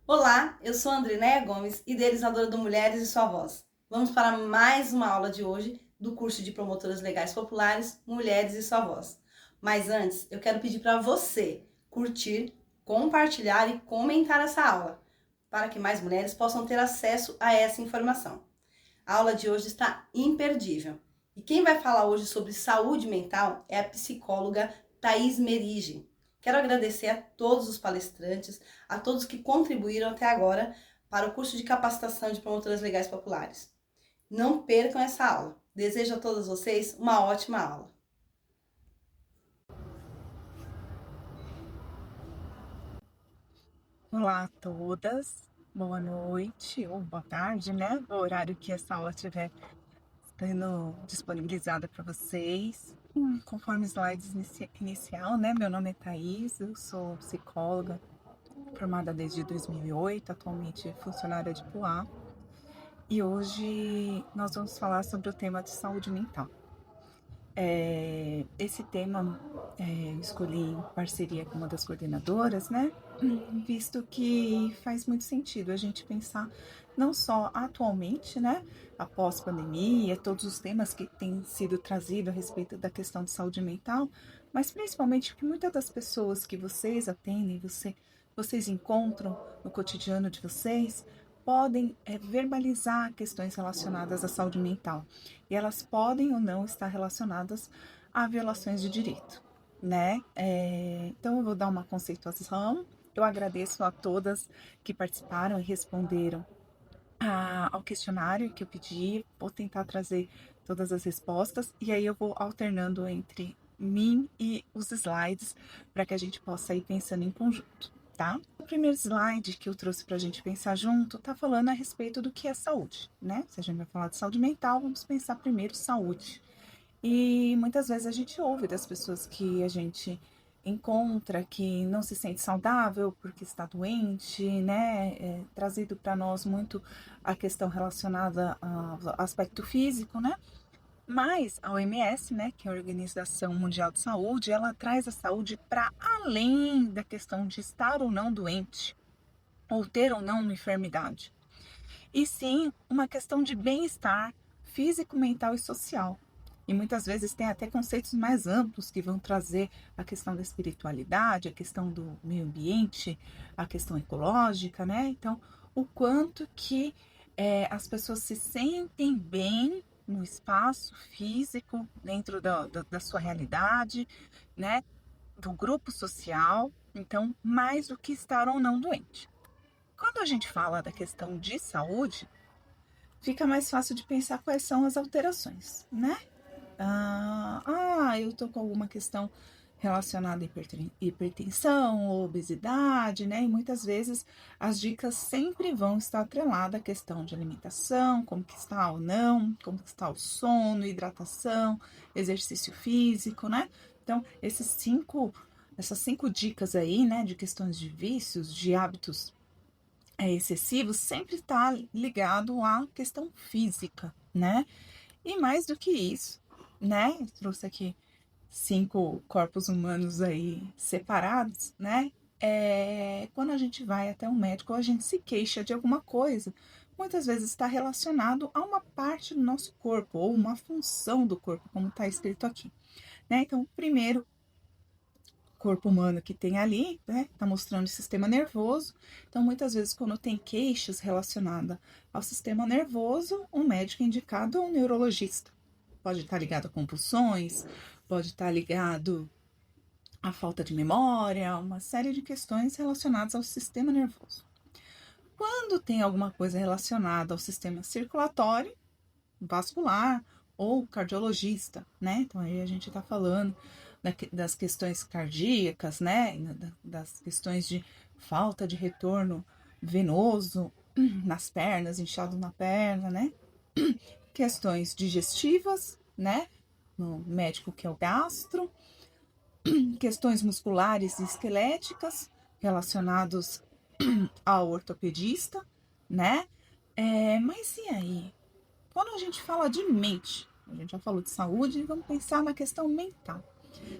Olá, eu sou a Andrinéia Gomes, idealizadora do Mulheres e Sua Voz. Vamos para mais uma aula de hoje do curso de Promotoras Legais Populares, Mulheres e Sua Voz. Mas antes, eu quero pedir para você curtir, compartilhar e comentar essa aula, para que mais mulheres possam ter acesso a essa informação. A aula de hoje está imperdível. E quem vai falar hoje sobre saúde mental é a psicóloga Thaís Merige. Quero agradecer a todos os palestrantes, a todos que contribuíram até agora para o curso de capacitação de promotoras legais populares. Não percam essa aula. Desejo a todas vocês uma ótima aula. Olá a todas, boa noite ou boa tarde, né? O horário que essa aula estiver sendo disponibilizada para vocês. Conforme slides inicial, né? Meu nome é Thaís, eu sou psicóloga, formada desde 2008, atualmente funcionária de Poá. E hoje nós vamos falar sobre o tema de saúde mental. Esse tema eu escolhi em parceria com uma das coordenadoras, né? Visto que faz muito sentido a gente pensar não só atualmente, né? Após pandemia, todos os temas que têm sido trazidos a respeito da questão de saúde mental, mas principalmente porque muitas das pessoas que vocês atendem, vocês encontram no cotidiano de vocês, podem verbalizar questões relacionadas à saúde mental. E elas podem ou não estar relacionadas a violações de direito, né? Então, eu vou dar uma conceituação. Eu agradeço a todas que participaram e responderam ao questionário que eu pedi. Vou tentar trazer todas as respostas e aí eu vou alternando entre mim e os slides para que a gente possa ir pensando em conjunto, tá? O primeiro slide que eu trouxe para a gente pensar junto tá falando a respeito do que é saúde, né? Se a gente vai falar de saúde mental, vamos pensar primeiro saúde. E muitas vezes a gente ouve das pessoas que a gente encontra que não se sente saudável porque está doente, né? Trazido para nós muito a questão relacionada ao aspecto físico, né? Mas a OMS, né, que é a Organização Mundial de Saúde, ela traz a saúde para além da questão de estar ou não doente, ou ter ou não uma enfermidade, e sim uma questão de bem-estar físico, mental e social. E muitas vezes tem até conceitos mais amplos que vão trazer a questão da espiritualidade, a questão do meio ambiente, a questão ecológica, né? Então, o quanto que as pessoas se sentem bem no espaço físico, dentro da sua realidade, né? Do grupo social, então, mais do que estar ou não doente. Quando a gente fala da questão de saúde, fica mais fácil de pensar quais são as alterações, né? Eu tô com alguma questão relacionada à hipertensão, obesidade, né? E muitas vezes as dicas sempre vão estar atreladas à questão de alimentação, como que está ou não, como que está o sono, hidratação, exercício físico, né? Então, essas cinco dicas aí, né, de questões de vícios, de hábitos excessivos, sempre está ligado à questão física, né? E mais do que isso, né? Eu trouxe aqui cinco corpos humanos aí separados, né? Quando a gente vai até um médico, a gente se queixa de alguma coisa, muitas vezes está relacionado a uma parte do nosso corpo ou uma função do corpo, como está escrito aqui, né? Então, primeiro corpo humano que tem ali, né? Tá mostrando o sistema nervoso. Então, muitas vezes, quando tem queixas relacionadas ao sistema nervoso, um médico indicado é um neurologista. Pode estar ligado a compulsões, pode estar ligado à falta de memória, uma série de questões relacionadas ao sistema nervoso. Quando tem alguma coisa relacionada ao sistema circulatório, vascular ou cardiologista, né? Então aí a gente está falando das questões cardíacas, né? Das questões de falta de retorno venoso nas pernas, inchado na perna, né? Questões digestivas, né? No médico que é o gastro, questões musculares e esqueléticas relacionados ao ortopedista, né? Mas e aí? Quando a gente fala de mente, a gente já falou de saúde, vamos pensar na questão mental.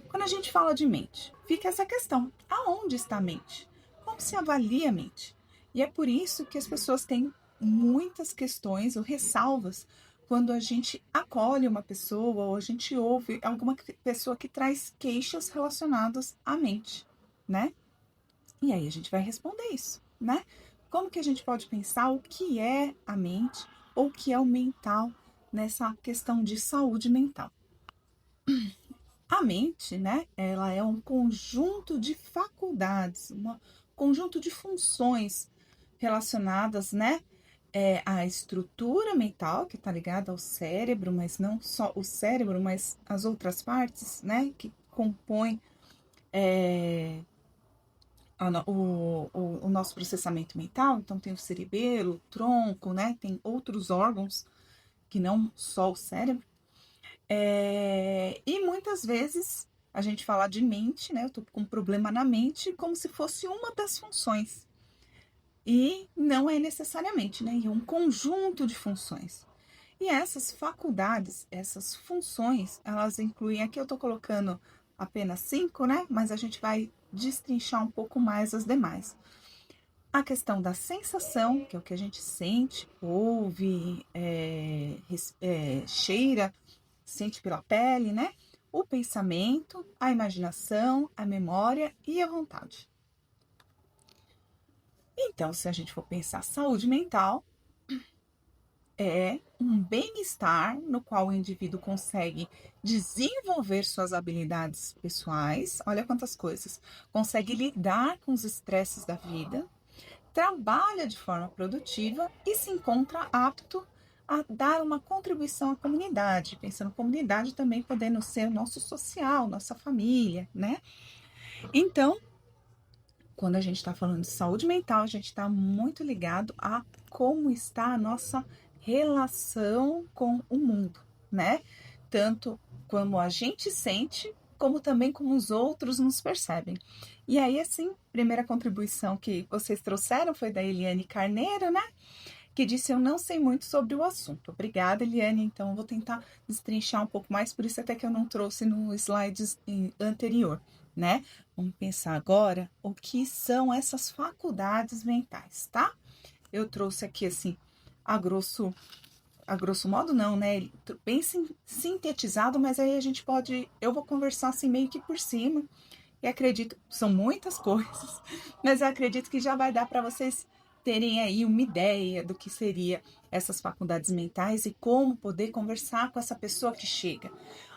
Quando a gente fala de mente, fica essa questão: aonde está a mente? Como se avalia a mente? E é por isso que as pessoas têm muitas questões ou ressalvas quando a gente acolhe uma pessoa ou a gente ouve alguma pessoa que traz queixas relacionadas à mente, né? E aí a gente vai responder isso, né? Como que a gente pode pensar o que é a mente ou o que é o mental nessa questão de saúde mental? A mente, né, ela é um conjunto de faculdades, um conjunto de funções relacionadas, né, à estrutura mental, que está ligada ao cérebro, mas não só o cérebro, mas as outras partes, né, que compõem o nosso processamento mental. Então, tem o cerebelo, o tronco, né, tem outros órgãos que não só o cérebro. E muitas vezes a gente fala de mente, né? Eu tô com um problema na mente, como se fosse uma das funções. E não é necessariamente, né? É um conjunto de funções. E essas faculdades, essas funções, elas incluem, aqui eu tô colocando apenas 5, né? Mas a gente vai destrinchar um pouco mais as demais. A questão da sensação, que é o que a gente sente, ouve, cheira, sente pela pele, né? O pensamento, a imaginação, a memória e a vontade. Então, se a gente for pensar saúde mental, é um bem-estar no qual o indivíduo consegue desenvolver suas habilidades pessoais, olha quantas coisas, consegue lidar com os estresses da vida, trabalha de forma produtiva e se encontra apto a dar uma contribuição à comunidade, pensando comunidade também podendo ser o nosso social, nossa família, né? Então, quando a gente está falando de saúde mental, a gente está muito ligado a como está a nossa relação com o mundo, né? Tanto como a gente sente, como também como os outros nos percebem. E aí, assim, primeira contribuição que vocês trouxeram foi da Eliane Carneiro, né? Que disse: eu não sei muito sobre o assunto. Obrigada, Eliane. Então, eu vou tentar destrinchar um pouco mais, por isso até que eu não trouxe no slide anterior, né? Vamos pensar agora o que são essas faculdades mentais, tá? Eu trouxe aqui, assim, a grosso modo não, né? Bem sintetizado, mas aí a gente pode, eu vou conversar assim meio que por cima, e acredito, são muitas coisas, mas eu acredito que já vai dar para vocês terem aí uma ideia do que seria essas faculdades mentais e como poder conversar com essa pessoa que chega.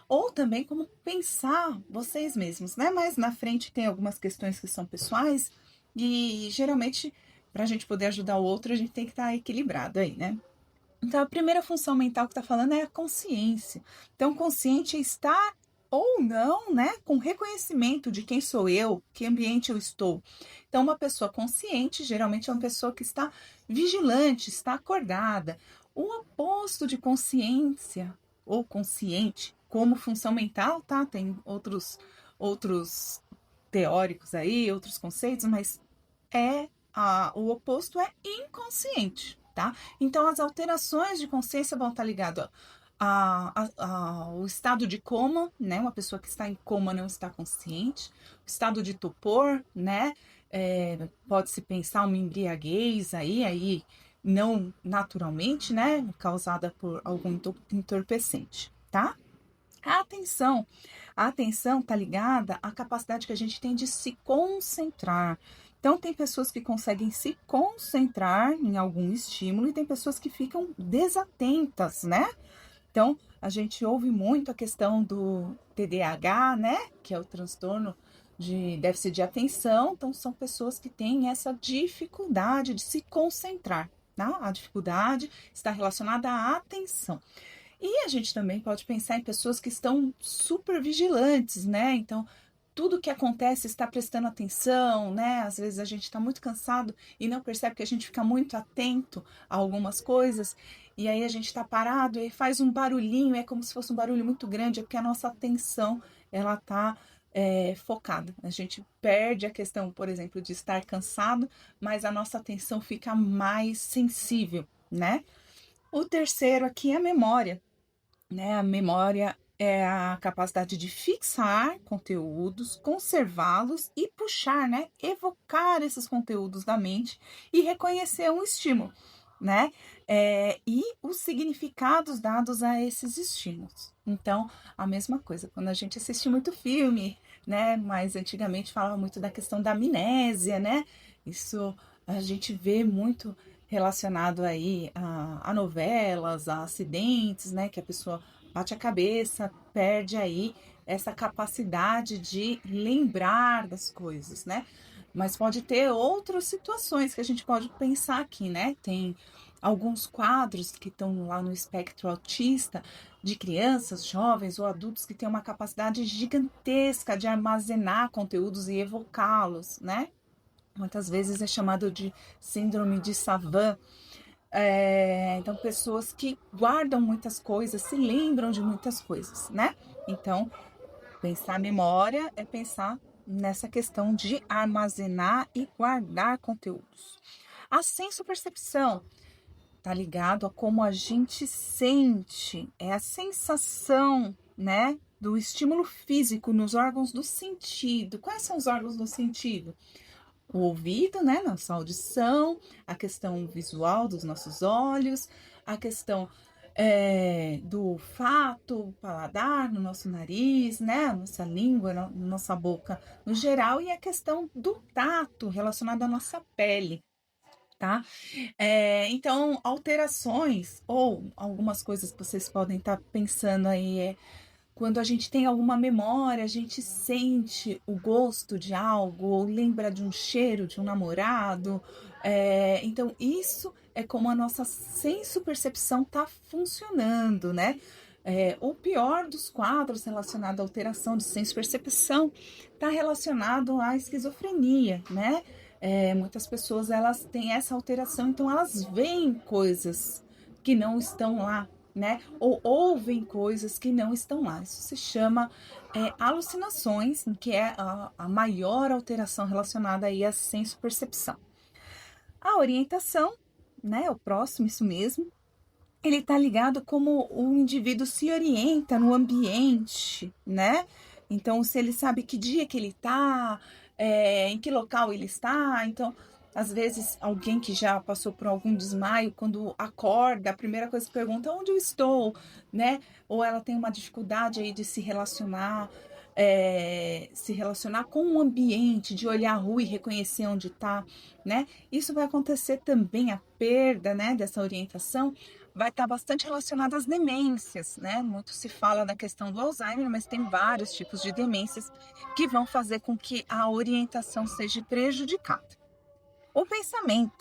Ou também como pensar vocês mesmos, né? Mas na frente tem algumas questões que são pessoais e geralmente para a gente poder ajudar o outro a gente tem que estar equilibrado aí, né? Então, a primeira função mental que está falando é a consciência. Então, consciente é estar ou não, né, com reconhecimento de quem sou eu, que ambiente eu estou. Então, uma pessoa consciente geralmente é uma pessoa que está vigilante, está acordada. O oposto de consciência ou consciente, como função mental, tá? Tem outros teóricos aí, outros conceitos, mas o oposto é inconsciente, tá? Então, as alterações de consciência vão estar ligadas ao estado de coma, né? Uma pessoa que está em coma não está consciente. O estado de torpor, né? Pode-se pensar uma embriaguez aí não naturalmente, né? Causada por algum entorpecente, tá? A atenção está ligada à capacidade que a gente tem de se concentrar. Então, tem pessoas que conseguem se concentrar em algum estímulo e tem pessoas que ficam desatentas, né? Então, a gente ouve muito a questão do TDAH, né? Que é o transtorno de déficit de atenção. Então, são pessoas que têm essa dificuldade de se concentrar, tá? A dificuldade está relacionada à atenção. E a gente também pode pensar em pessoas que estão super vigilantes, né? Então, tudo que acontece está prestando atenção, né? Às vezes a gente está muito cansado e não percebe que a gente fica muito atento a algumas coisas. E aí a gente está parado e faz um barulhinho, é como se fosse um barulho muito grande, é porque a nossa atenção, ela está focada. A gente perde a questão, por exemplo, de estar cansado, mas a nossa atenção fica mais sensível, né? O terceiro aqui é a memória, né? A memória é a capacidade de fixar conteúdos, conservá-los e puxar, né? Evocar esses conteúdos da mente e reconhecer um estímulo, né? E os significados dados a esses estímulos. Então, a mesma coisa, quando a gente assiste muito filme, né? Mas antigamente falava muito da questão da amnésia, né? Isso a gente vê muito relacionado aí a novelas, a acidentes, né? Que a pessoa bate a cabeça, perde aí essa capacidade de lembrar das coisas, né? Mas pode ter outras situações que a gente pode pensar aqui, né? Tem alguns quadros que estão lá no espectro autista de crianças, jovens ou adultos que têm uma capacidade gigantesca de armazenar conteúdos e evocá-los, né? Muitas vezes é chamado de síndrome de Savant. Então, pessoas que guardam muitas coisas, se lembram de muitas coisas, né? Então, pensar memória é pensar nessa questão de armazenar e guardar conteúdos. A sensopercepção tá ligado a como a gente sente, é a sensação, né, do estímulo físico nos órgãos do sentido. Quais são os órgãos do sentido? O ouvido, né, nossa audição, a questão visual dos nossos olhos, a questão do olfato, paladar, no nosso nariz, né, nossa língua, nossa boca no geral, e a questão do tato relacionado à nossa pele, tá? Então, alterações ou algumas coisas que vocês podem estar pensando aí quando a gente tem alguma memória, a gente sente o gosto de algo, ou lembra de um cheiro de um namorado. Então, isso é como a nossa sensopercepção está funcionando, né? O pior dos quadros relacionado à alteração de sensopercepção está relacionado à esquizofrenia, né? Muitas pessoas elas têm essa alteração, então elas veem coisas que não estão lá, né? Ou ouvem coisas que não estão lá. Isso se chama alucinações, que é a maior alteração relacionada aí à senso-percepção. A orientação, né? O próximo, isso mesmo. Ele está ligado como o indivíduo se orienta no ambiente, né? Então, se ele sabe que dia que ele está, em que local ele está. Então, às vezes, alguém que já passou por algum desmaio, quando acorda, a primeira coisa que pergunta, onde eu estou, né? Ou ela tem uma dificuldade aí de se relacionar com o ambiente, de olhar a rua e reconhecer onde está, né? Isso vai acontecer também, a perda, né, dessa orientação vai estar bastante relacionada às demências, né? Muito se fala da questão do Alzheimer, mas tem vários tipos de demências que vão fazer com que a orientação seja prejudicada. O pensamento.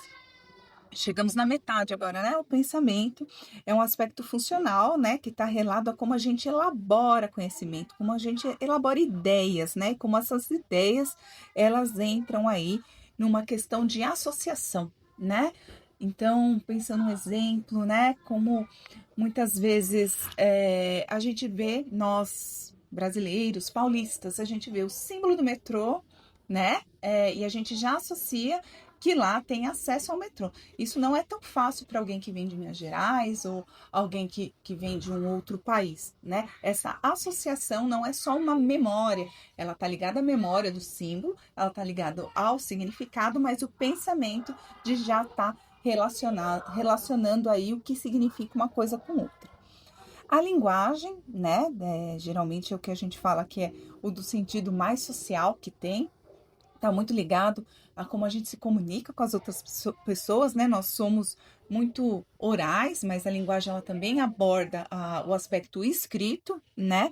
Chegamos na metade agora, né? O pensamento é um aspecto funcional, né? Que está relado a como a gente elabora conhecimento, como a gente elabora ideias, né? E como essas ideias, elas entram aí numa questão de associação, né? Então, pensando um exemplo, né? Como muitas vezes a gente vê, nós brasileiros, paulistas, a gente vê o símbolo do metrô, né? E a gente já associa que lá tem acesso ao metrô. Isso não é tão fácil para alguém que vem de Minas Gerais ou alguém que vem de um outro país, né? Essa associação não é só uma memória, ela tá ligada à memória do símbolo, ela tá ligada ao significado, mas o pensamento de já estar relacionando aí o que significa uma coisa com outra. A linguagem, né? Geralmente é o que a gente fala que é o do sentido mais social que tem, está muito ligado a como a gente se comunica com as outras pessoas, né? Nós somos muito orais, mas a linguagem ela também aborda o aspecto escrito, né?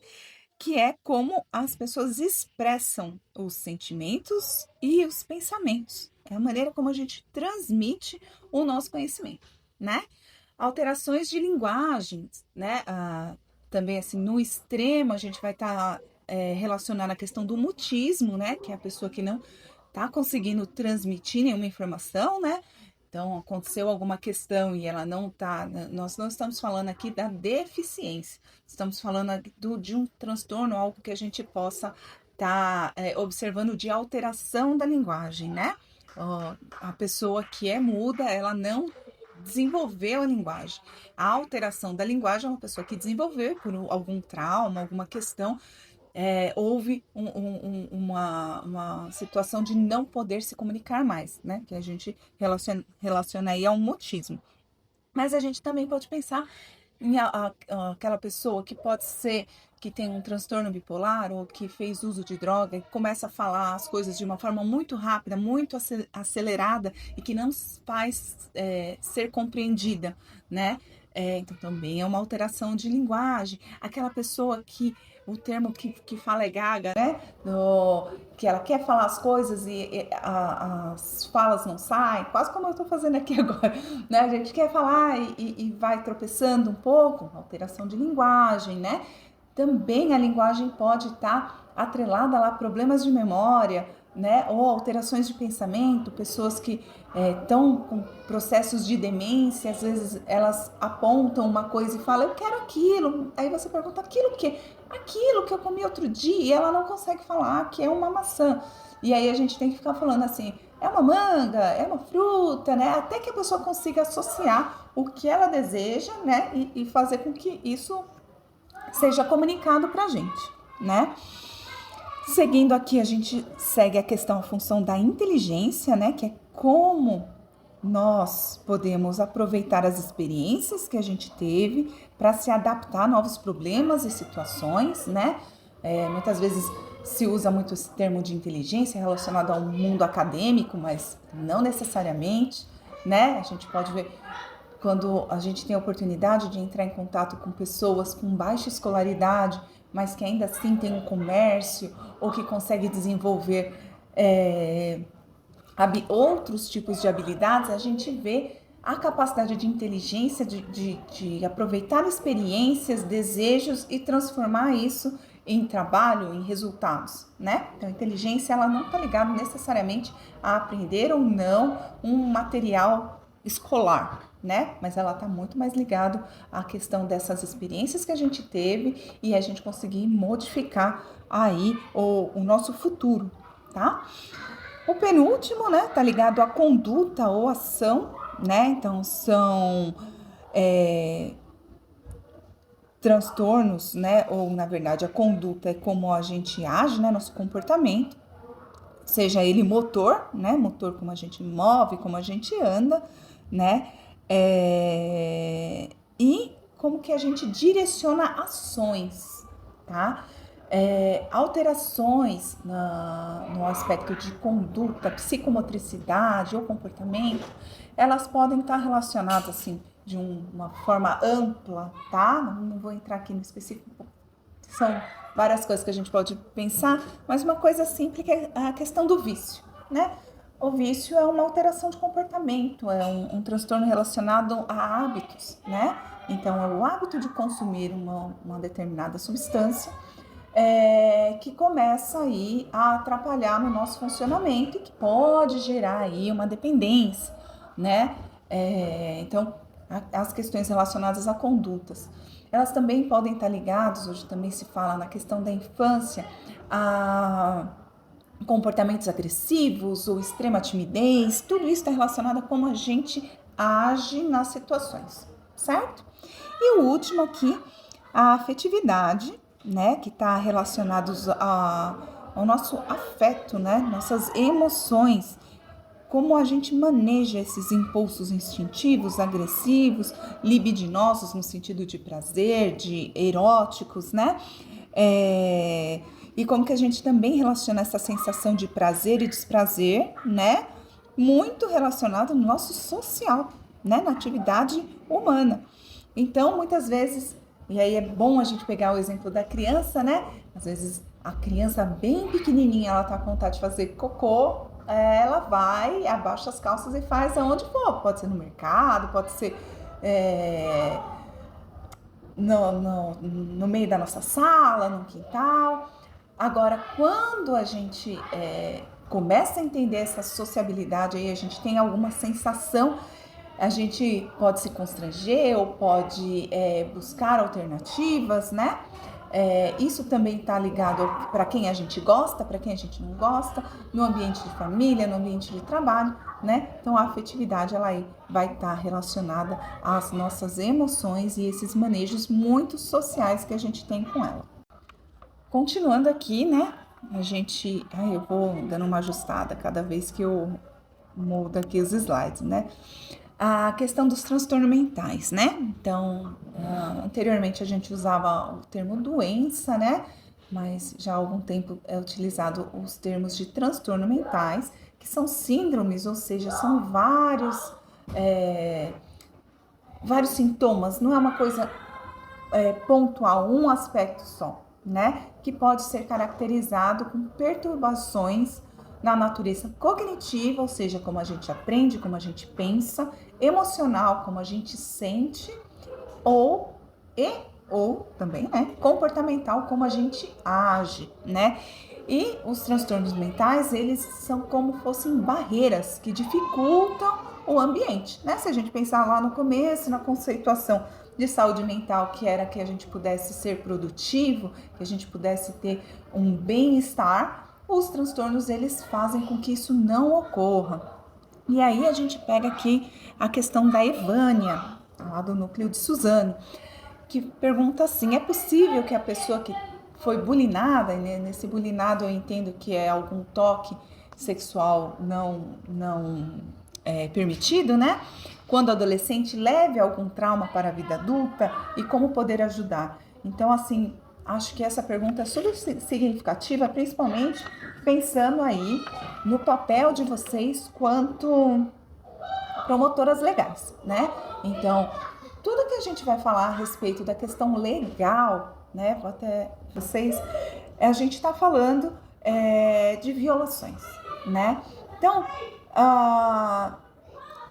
Que é como as pessoas expressam os sentimentos e os pensamentos. É a maneira como a gente transmite o nosso conhecimento, né? Alterações de linguagens, né? Também, assim, no extremo, a gente vai estar relacionando a questão do mutismo, né? Que é a pessoa que não está conseguindo transmitir nenhuma informação, né? Então, aconteceu alguma questão e ela não está. Nós não estamos falando aqui da deficiência, estamos falando de um transtorno, algo que a gente possa estar observando de alteração da linguagem, né? A pessoa que é muda, ela não desenvolveu a linguagem. A alteração da linguagem é uma pessoa que desenvolveu por algum trauma, alguma questão, houve uma situação de não poder se comunicar mais, né? Que a gente relaciona aí a um mutismo. Mas a gente também pode pensar em aquela pessoa que pode ser que tem um transtorno bipolar ou que fez uso de droga e começa a falar as coisas de uma forma muito rápida, muito acelerada e que não faz ser compreendida, né? Então também é uma alteração de linguagem. Aquela pessoa que o termo que fala é gaga, né? Que ela quer falar as coisas e as falas não saem, quase como eu estou fazendo aqui agora, né? A gente quer falar e vai tropeçando um pouco, alteração de linguagem, né? Também a linguagem pode estar atrelada lá a problemas de memória, né? Ou alterações de pensamento, pessoas que estão com processos de demência, às vezes elas apontam uma coisa e falam, eu quero aquilo. Aí você pergunta, aquilo o quê? Aquilo que eu comi outro dia, e ela não consegue falar que é uma maçã. E aí a gente tem que ficar falando assim, é uma manga, é uma fruta, né? Até que a pessoa consiga associar o que ela deseja, né? E fazer com que isso seja comunicado pra gente, né? Seguindo aqui, a gente segue a questão, a função da inteligência, né? Que é como nós podemos aproveitar as experiências que a gente teve para se adaptar a novos problemas e situações, né? Muitas vezes se usa muito esse termo de inteligência relacionado ao mundo acadêmico, mas não necessariamente, né? A gente pode ver quando a gente tem a oportunidade de entrar em contato com pessoas com baixa escolaridade, mas que ainda assim tem um comércio ou que consegue desenvolver outros tipos de habilidades, a gente vê a capacidade de inteligência de aproveitar experiências, desejos e transformar isso em trabalho, em resultados, né? Então, a inteligência ela não está ligada necessariamente a aprender ou não um material escolar, né? Mas ela está muito mais ligado à questão dessas experiências que a gente teve e a gente conseguir modificar aí o nosso futuro, tá? O penúltimo, né, tá ligado à conduta ou ação, né? Então são transtornos, né? Ou na verdade a conduta é como a gente age, né? Nosso comportamento, seja ele motor, né? Motor como a gente move, como a gente anda, né? E como que a gente direciona ações, tá? Alterações no aspecto de conduta, psicomotricidade ou comportamento, elas podem estar relacionadas assim de uma forma ampla, tá? Não vou entrar aqui no específico, são várias coisas que a gente pode pensar, mas uma coisa simples que é a questão do vício, né? O vício é uma alteração de comportamento, é um transtorno relacionado a hábitos, né? Então, é o hábito de consumir uma determinada substância que começa aí a atrapalhar no nosso funcionamento e que pode gerar aí uma dependência, né? Então, as questões relacionadas a condutas, elas também podem estar ligadas, hoje também se fala na questão da infância, a comportamentos agressivos ou extrema timidez, tudo isso está relacionado a como a gente age nas situações, certo? E o último aqui, a afetividade, né, que está relacionado ao nosso afeto, né, nossas emoções, como a gente maneja esses impulsos instintivos, agressivos, libidinosos no sentido de prazer, de eróticos, né? E como que a gente também relaciona essa sensação de prazer e desprazer, né? Muito relacionado no nosso social, né? Na atividade humana. Então, muitas vezes, e aí é bom a gente pegar o exemplo da criança, né? Às vezes a criança bem pequenininha, ela tá com vontade de fazer cocô, ela vai, abaixa as calças e faz aonde for. Pode ser no mercado, pode ser no meio da nossa sala, no quintal. Agora, quando a gente começa a entender essa sociabilidade, aí a gente tem alguma sensação, a gente pode se constranger ou pode buscar alternativas, né? Isso também está ligado para quem a gente gosta, para quem a gente não gosta, no ambiente de família, no ambiente de trabalho, né? Então a afetividade ela aí vai estar relacionada às nossas emoções e esses manejos muito sociais que a gente tem com ela. Continuando aqui, né? Eu vou dando uma ajustada cada vez que eu mudo aqui os slides, né? A questão dos transtornos mentais, né? Então, anteriormente a gente usava o termo doença, né? Mas já há algum tempo é utilizado os termos de transtorno mentais, que são síndromes, ou seja, são vários sintomas, não é uma coisa pontual, um aspecto só, né? Que pode ser caracterizado com perturbações na natureza cognitiva, ou seja, como a gente aprende, como a gente pensa, emocional, como a gente sente, ou também, né, comportamental, como a gente age, né? E os transtornos mentais, eles são como fossem barreiras que dificultam o ambiente, né? Se a gente pensar lá no começo, na conceituação de saúde mental, que era que a gente pudesse ser produtivo, que a gente pudesse ter um bem-estar, os transtornos, eles fazem com que isso não ocorra. E aí a gente pega aqui a questão da Evânia, lá do núcleo de Suzano, que pergunta assim, é possível que a pessoa que foi bulinada, né, nesse bulinado eu entendo que é algum toque sexual não permitido, né? Quando adolescente, leve algum trauma para a vida adulta e como poder ajudar? Então, assim, acho que essa pergunta é super significativa, principalmente pensando aí no papel de vocês quanto promotoras legais, né? Então, tudo que a gente vai falar a respeito da questão legal, né? Vou até vocês, a gente está falando de violações, né? Então,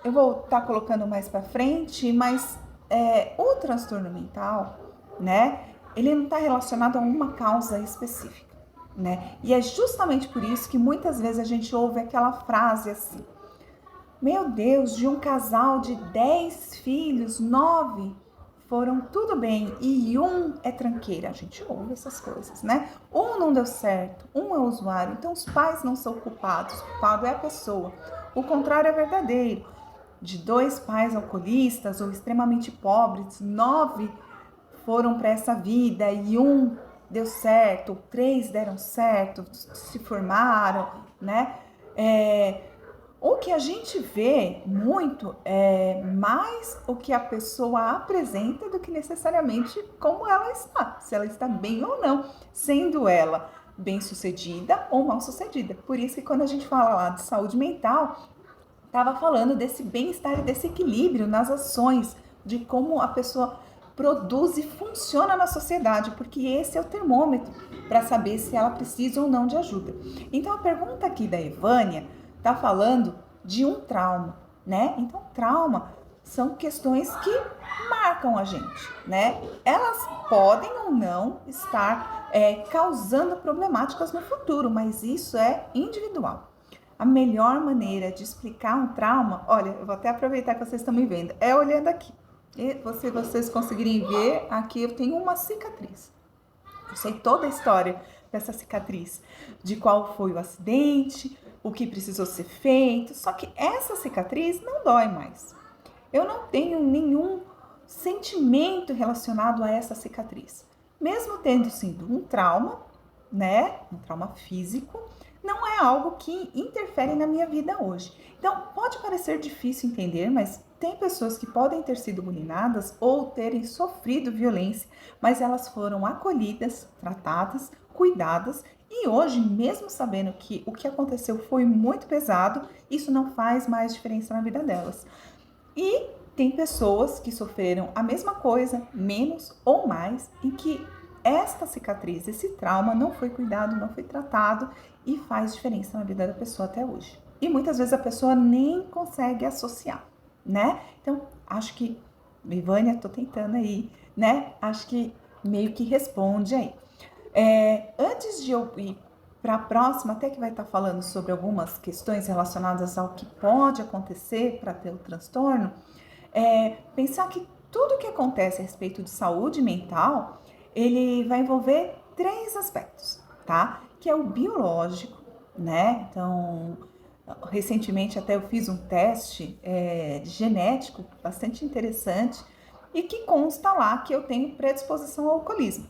eu vou estar colocando mais para frente, mas o transtorno mental, né? Ele não está relacionado a uma causa específica, né? E é justamente por isso que muitas vezes a gente ouve aquela frase assim: meu Deus, de um casal de 10 filhos, 9 foram tudo bem e um é tranqueira. A gente ouve essas coisas, né? Um não deu certo, um é usuário, então os pais não são culpados, o culpado é a pessoa. O contrário é verdadeiro. De 2 pais alcoolistas ou extremamente pobres, 9 foram para essa vida e um deu certo, 3 deram certo, se formaram, né? O que a gente vê muito é mais o que a pessoa apresenta do que necessariamente como ela está, se ela está bem ou não, sendo ela bem-sucedida ou mal-sucedida. Por isso que quando a gente fala lá de saúde mental, estava falando desse bem-estar e desse equilíbrio nas ações, de como a pessoa produz e funciona na sociedade, porque esse é o termômetro para saber se ela precisa ou não de ajuda. Então a pergunta aqui da Evânia está falando de um trauma, né? Então trauma são questões que marcam a gente, né? Elas podem ou não estar causando problemáticas no futuro, mas isso é individual. A melhor maneira de explicar um trauma, olha, eu vou até aproveitar que vocês estão me vendo, é olhando aqui. E se vocês conseguirem ver, aqui eu tenho uma cicatriz. Eu sei toda a história dessa cicatriz, de qual foi o acidente, o que precisou ser feito, só que essa cicatriz não dói mais. Eu não tenho nenhum sentimento relacionado a essa cicatriz. Mesmo tendo sido um trauma, né, um trauma físico, não é algo que interfere na minha vida hoje. Então, pode parecer difícil entender, mas tem pessoas que podem ter sido bulinadas ou terem sofrido violência, mas elas foram acolhidas, tratadas, cuidadas e hoje, mesmo sabendo que o que aconteceu foi muito pesado, isso não faz mais diferença na vida delas. E tem pessoas que sofreram a mesma coisa, menos ou mais, e que esta cicatriz, esse trauma não foi cuidado, não foi tratado e faz diferença na vida da pessoa até hoje. E muitas vezes a pessoa nem consegue associar, né? Então, acho que, Ivânia, tô tentando aí, né? Acho que meio que responde aí. Antes de eu ir para a próxima, até que vai estar falando sobre algumas questões relacionadas ao que pode acontecer para ter o transtorno, pensar que tudo que acontece a respeito de saúde mental ele vai envolver 3 aspectos, tá? Que é o biológico, né? Então, recentemente até eu fiz um teste genético bastante interessante e que consta lá que eu tenho predisposição ao alcoolismo.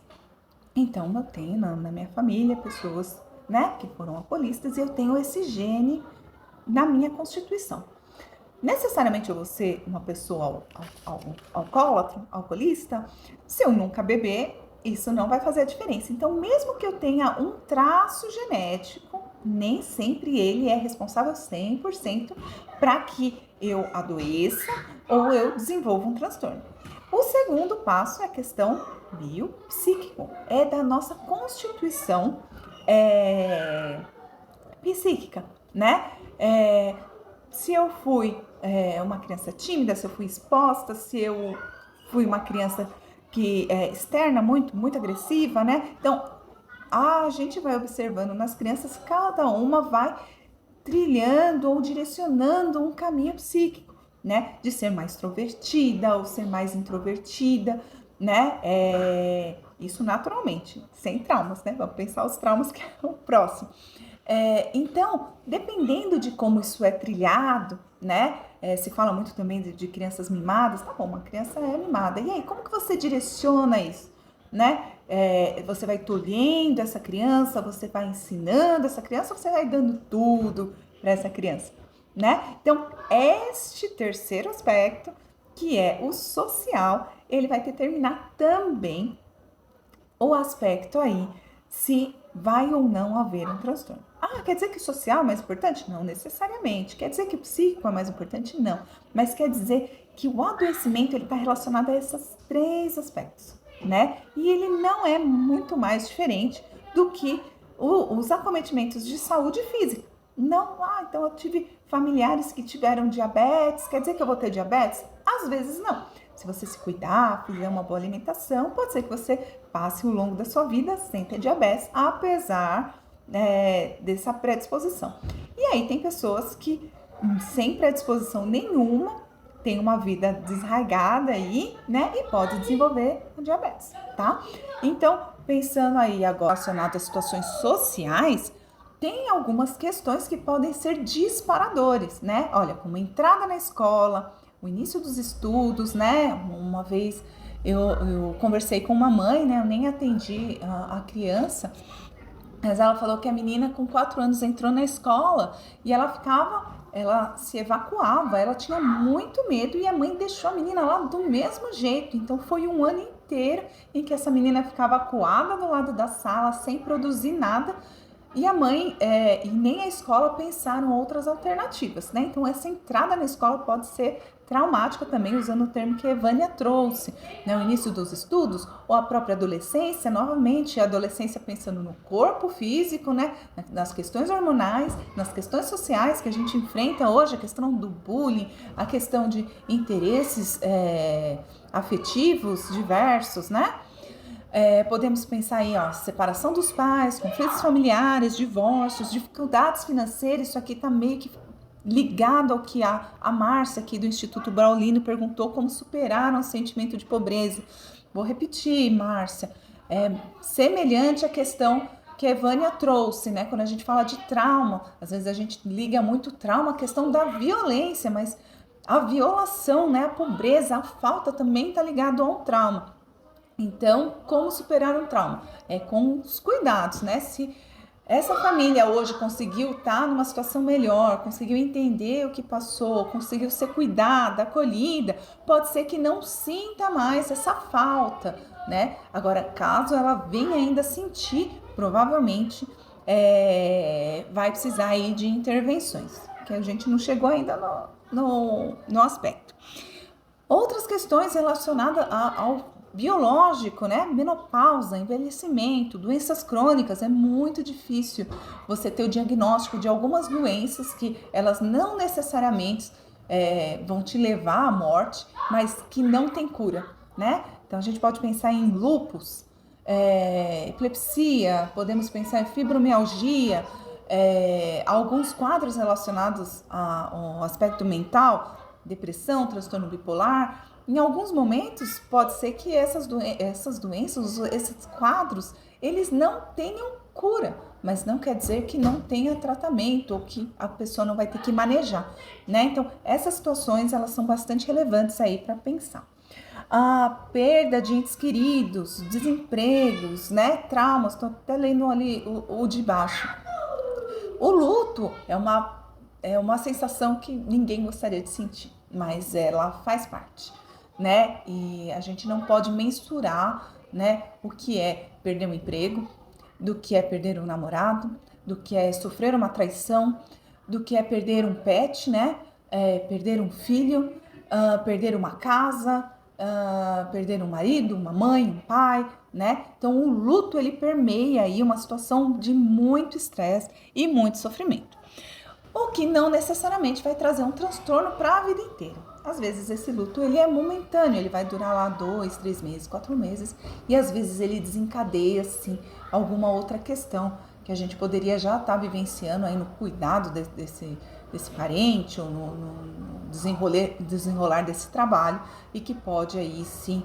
Então, eu tenho na minha família pessoas, né, que foram alcoolistas e eu tenho esse gene na minha constituição. Necessariamente eu vou ser uma pessoa alcoólatra, alcoolista, se eu nunca beber, isso não vai fazer a diferença. Então, mesmo que eu tenha um traço genético, nem sempre ele é responsável 100% para que eu adoeça ou eu desenvolva um transtorno. O segundo passo é a questão biopsíquico, é da nossa constituição psíquica, né? Se eu fui uma criança tímida, se eu fui exposta, se eu fui uma criança que externa muito agressiva, né? Então, a gente vai observando nas crianças, cada uma vai trilhando ou direcionando um caminho psíquico, né? De ser mais extrovertida ou ser mais introvertida, né? Isso naturalmente, sem traumas, né? Vamos pensar os traumas que é o próximo. Então, dependendo de como isso é trilhado, né? Se fala muito também de crianças mimadas. Tá bom, uma criança é mimada. E aí, como que você direciona isso, né? Você vai tolhendo essa criança, você vai ensinando essa criança, ou você vai dando tudo para essa criança, né? Então, este terceiro aspecto, que é o social, ele vai determinar também o aspecto aí, se vai ou não haver um transtorno. Quer dizer que o social é mais importante? Não necessariamente. Quer dizer que o psíquico é mais importante? Não. Mas quer dizer que o adoecimento está relacionado a esses 3 aspectos, né? E ele não é muito mais diferente do que os acometimentos de saúde física. Não, então eu tive familiares que tiveram diabetes, quer dizer que eu vou ter diabetes? Às vezes não. Se você se cuidar, fizer uma boa alimentação, pode ser que você passe ao longo da sua vida sem ter diabetes, apesar dessa predisposição. E aí tem pessoas que sem predisposição nenhuma tem uma vida desarraigada aí, né? E pode desenvolver o diabetes, tá? Então, pensando aí agora relacionado a situações sociais, tem algumas questões que podem ser disparadores, né? Olha, como entrada na escola, o início dos estudos, né? Uma vez eu conversei com uma mãe, né? Eu nem atendi a criança, mas ela falou que a menina com 4 anos entrou na escola e ela se evacuava, ela tinha muito medo e a mãe deixou a menina lá do mesmo jeito. Então foi um ano inteiro em que essa menina ficava acuada do lado da sala, sem produzir nada. E a mãe e nem a escola pensaram outras alternativas, né? Então essa entrada na escola pode ser traumática também, usando o termo que a Evânia trouxe, né? O início dos estudos ou a própria adolescência, novamente a adolescência pensando no corpo físico, né? Nas questões hormonais, nas questões sociais que a gente enfrenta hoje, a questão do bullying, a questão de interesses afetivos diversos, né? Podemos pensar aí, separação dos pais, conflitos familiares, divórcios, dificuldades financeiras. Isso aqui está meio que ligado ao que a Márcia aqui do Instituto Braulino perguntou, como superaram o sentimento de pobreza. Vou repetir, Márcia, semelhante à questão que a Evânia trouxe, né? Quando a gente fala de trauma, às vezes a gente liga muito trauma à questão da violência, mas a violação, né? A pobreza, a falta também está ligado a um trauma. Então, como superar um trauma? Com os cuidados, né? Se essa família hoje conseguiu estar numa situação melhor, conseguiu entender o que passou, conseguiu ser cuidada, acolhida, pode ser que não sinta mais essa falta, né? Agora, caso ela venha ainda sentir, provavelmente vai precisar aí de intervenções, que a gente não chegou ainda no aspecto. Outras questões relacionadas ao biológico, né? Menopausa, envelhecimento, doenças crônicas. É muito difícil você ter o diagnóstico de algumas doenças que elas não necessariamente vão te levar à morte, mas que não tem cura, né? Então a gente pode pensar em lúpus, epilepsia, podemos pensar em fibromialgia, alguns quadros relacionados ao aspecto mental, depressão, transtorno bipolar, Em alguns momentos, pode ser que essas doenças, esses quadros, eles não tenham cura, mas não quer dizer que não tenha tratamento ou que a pessoa não vai ter que manejar, né? Então, essas situações, elas são bastante relevantes aí para pensar. A perda de entes queridos, desempregos, né? Traumas, estou até lendo ali o de baixo. O luto é uma sensação que ninguém gostaria de sentir, mas ela faz parte, né? E a gente não pode mensurar, né, o que é perder um emprego, do que é perder um namorado, do que é sofrer uma traição, do que é perder um pet, né? Perder um filho, perder uma casa, perder um marido, uma mãe, um pai, né? Então o luto ele permeia aí uma situação de muito estresse e muito sofrimento. O que não necessariamente vai trazer um transtorno para a vida inteira. Às vezes esse luto ele é momentâneo, ele vai durar lá 2, 3 meses, 4 meses e às vezes ele desencadeia assim alguma outra questão que a gente poderia já estar vivenciando aí no cuidado desse parente ou no desenrolar desse trabalho e que pode aí sim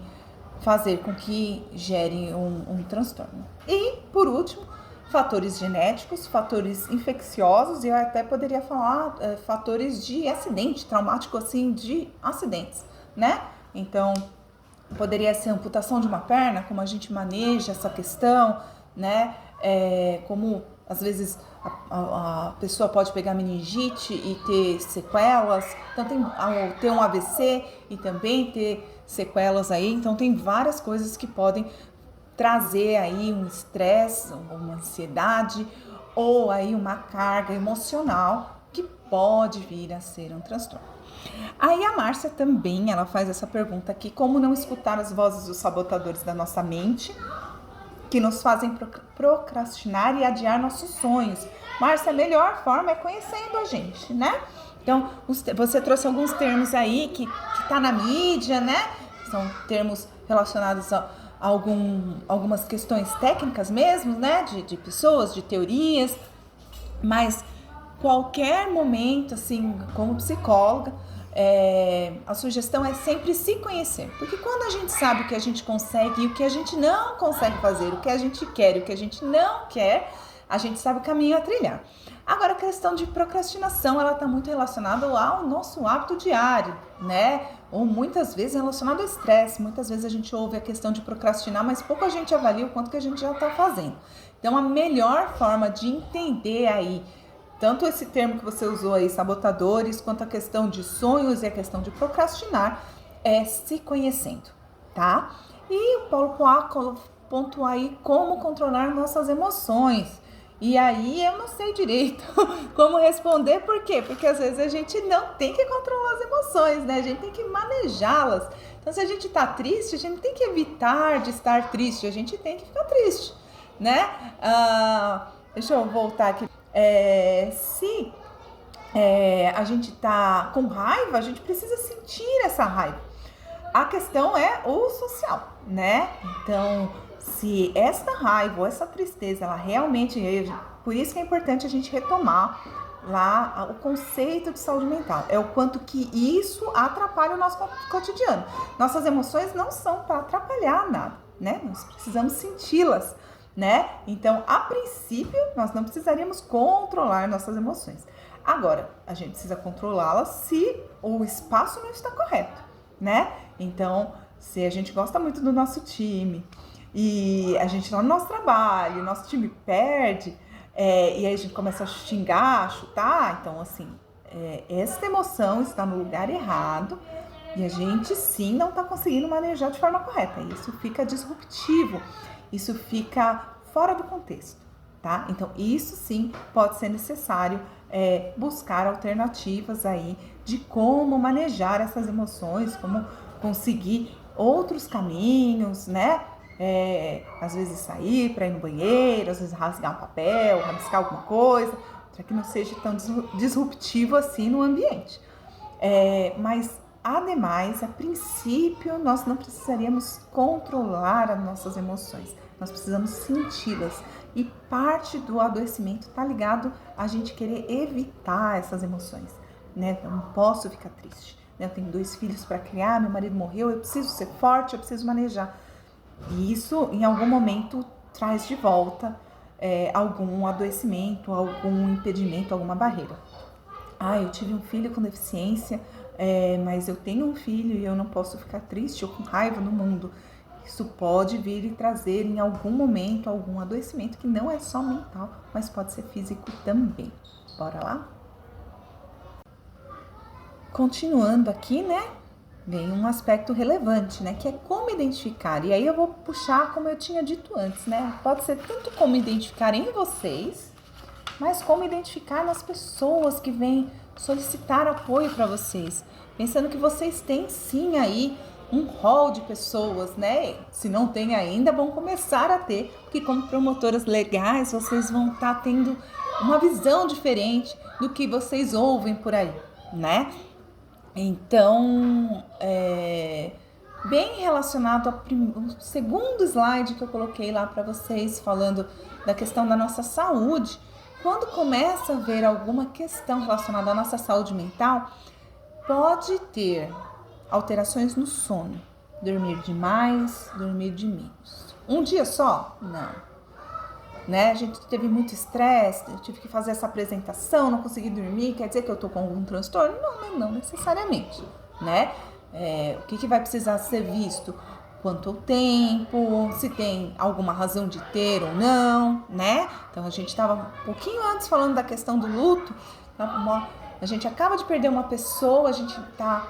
fazer com que gere um transtorno. E por último, fatores genéticos, fatores infecciosos e eu até poderia falar fatores de acidente, traumático assim, de acidentes, né? Então, poderia ser amputação de uma perna, como a gente maneja essa questão, né? Como às vezes a pessoa pode pegar meningite e ter sequelas, então ter um AVC e também ter sequelas aí, então tem várias coisas que podem trazer aí um estresse, uma ansiedade ou aí uma carga emocional que pode vir a ser um transtorno. Aí a Márcia também, ela faz essa pergunta aqui, como não escutar as vozes dos sabotadores da nossa mente que nos fazem procrastinar e adiar nossos sonhos. Márcia, a melhor forma é conhecendo a gente, né? Então, você trouxe alguns termos aí que tá na mídia, né? São termos relacionados a algumas questões técnicas mesmo, né? De pessoas, de teorias, mas qualquer momento, assim, como psicóloga, a sugestão é sempre se conhecer, porque quando a gente sabe o que a gente consegue e o que a gente não consegue fazer, o que a gente quer e o que a gente não quer, a gente sabe o caminho a trilhar. Agora, a questão de procrastinação, ela está muito relacionada ao nosso hábito diário, né? Ou muitas vezes relacionado ao estresse. Muitas vezes a gente ouve a questão de procrastinar, mas pouco a gente avalia o quanto que a gente já está fazendo. Então, a melhor forma de entender aí tanto esse termo que você usou aí, sabotadores, quanto a questão de sonhos e a questão de procrastinar, é se conhecendo, tá? E o Paulo Coelho pontua aí como controlar nossas emoções. E aí eu não sei direito como responder, por quê? Porque às vezes a gente não tem que controlar as emoções, né? A gente tem que manejá-las. Então, se a gente tá triste, a gente tem que evitar de estar triste, a gente tem que ficar triste, né? Deixa eu voltar aqui. Se a gente tá com raiva, a gente precisa sentir essa raiva. A questão é o social, né? Então, se esta raiva ou essa tristeza, ela realmente... Por isso que é importante a gente retomar lá o conceito de saúde mental. É o quanto que isso atrapalha o nosso cotidiano. Nossas emoções não são para atrapalhar nada, né? Nós precisamos senti-las, né? Então, a princípio, nós não precisaríamos controlar nossas emoções. Agora, a gente precisa controlá-las se o espaço não está correto, né? Então, se a gente gosta muito do nosso time e a gente tá no nosso trabalho, nosso time perde, e aí a gente começa a xingar, a chutar, então assim, essa emoção está no lugar errado e a gente sim não está conseguindo manejar de forma correta. Isso fica disruptivo, isso fica fora do contexto, tá? Então isso sim pode ser necessário buscar alternativas aí de como manejar essas emoções, como conseguir outros caminhos, né? Às vezes sair para ir no banheiro, às vezes rasgar um papel, rabiscar alguma coisa, para que não seja tão disruptivo assim no ambiente. Mas, ademais, a princípio, nós não precisaríamos controlar as nossas emoções, nós precisamos senti-las. E parte do adoecimento está ligado a gente querer evitar essas emoções, né? Eu não posso ficar triste. né? Eu tenho 2 filhos para criar, meu marido morreu, eu preciso ser forte, eu preciso manejar. E isso, em algum momento, traz de volta algum adoecimento, algum impedimento, alguma barreira. Eu tive um filho com deficiência, mas eu tenho um filho e eu não posso ficar triste ou com raiva no mundo. Isso pode vir e trazer em algum momento algum adoecimento que não é só mental, mas pode ser físico também. Bora lá? Continuando aqui, né? Vem um aspecto relevante, né? Que é como identificar. E aí eu vou puxar como eu tinha dito antes, né? Pode ser tanto como identificar em vocês, mas como identificar nas pessoas que vêm solicitar apoio para vocês. Pensando que vocês têm sim aí um rol de pessoas, né? Se não tem ainda, vão começar a ter, porque como promotoras legais, vocês vão estar tendo uma visão diferente do que vocês ouvem por aí, né? Então, bem relacionado ao segundo slide que eu coloquei lá para vocês, falando da questão da nossa saúde, quando começa a haver alguma questão relacionada à nossa saúde mental, pode ter alterações no sono, dormir demais, dormir de menos. Um dia só? Não. Né? A gente teve muito estresse, eu tive que fazer essa apresentação, não consegui dormir, quer dizer que eu tô com algum transtorno? Não necessariamente, né? O que vai precisar ser visto? Quanto tempo, se tem alguma razão de ter ou não, né? Então a gente estava um pouquinho antes falando da questão do luto, a gente acaba de perder uma pessoa, a gente tá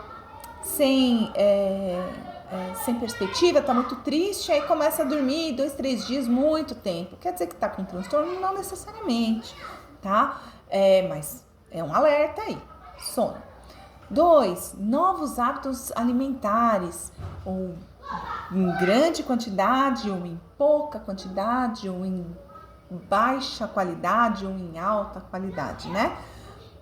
sem perspectiva, tá muito triste, aí começa a dormir 2, 3 dias, muito tempo. Quer dizer que tá com transtorno? Não necessariamente, tá? Mas é um alerta aí. Sono. 2, novos hábitos alimentares, ou em grande quantidade, ou em pouca quantidade, ou em baixa qualidade, ou em alta qualidade, né?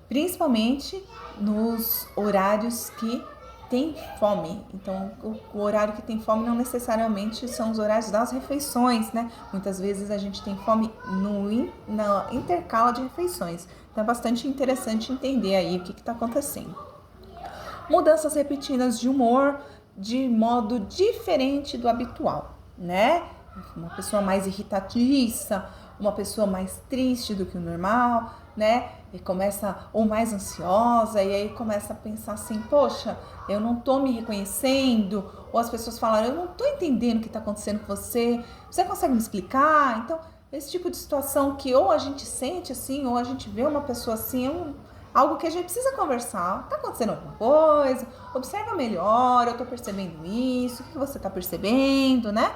Principalmente nos horários que tem fome. Então, o horário que tem fome não necessariamente são os horários das refeições, né? Muitas vezes a gente tem fome na intercala de refeições. Então, é bastante interessante entender aí o que está acontecendo. Mudanças repetidas de humor de modo diferente do habitual, né? Uma pessoa mais irritadiça, uma pessoa mais triste do que o normal, né? E começa, ou mais ansiosa, e aí começa a pensar assim, poxa, eu não tô me reconhecendo, ou as pessoas falaram, eu não tô entendendo o que tá acontecendo com você consegue me explicar? Então, esse tipo de situação que ou a gente sente assim, ou a gente vê uma pessoa assim, algo que a gente precisa conversar, tá acontecendo alguma coisa, observa melhor, eu tô percebendo isso, o que você tá percebendo, né?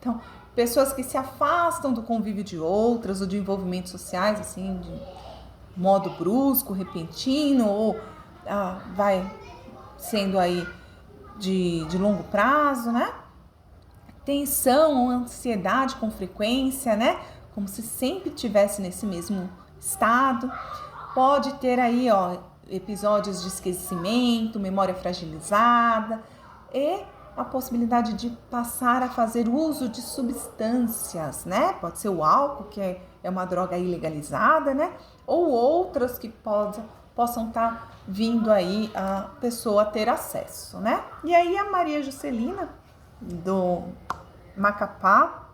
Então, pessoas que se afastam do convívio de outras, ou de envolvimentos sociais, assim, de modo brusco, repentino, ou vai sendo aí de longo prazo, né? Tensão ou ansiedade com frequência, né? Como se sempre estivesse nesse mesmo estado. Pode ter aí, episódios de esquecimento, memória fragilizada e a possibilidade de passar a fazer uso de substâncias, né? Pode ser o álcool, que é uma droga ilegalizada, né? Ou outras que possam estar vindo aí a pessoa ter acesso, né? E aí a Maria Juscelina, do Macapá,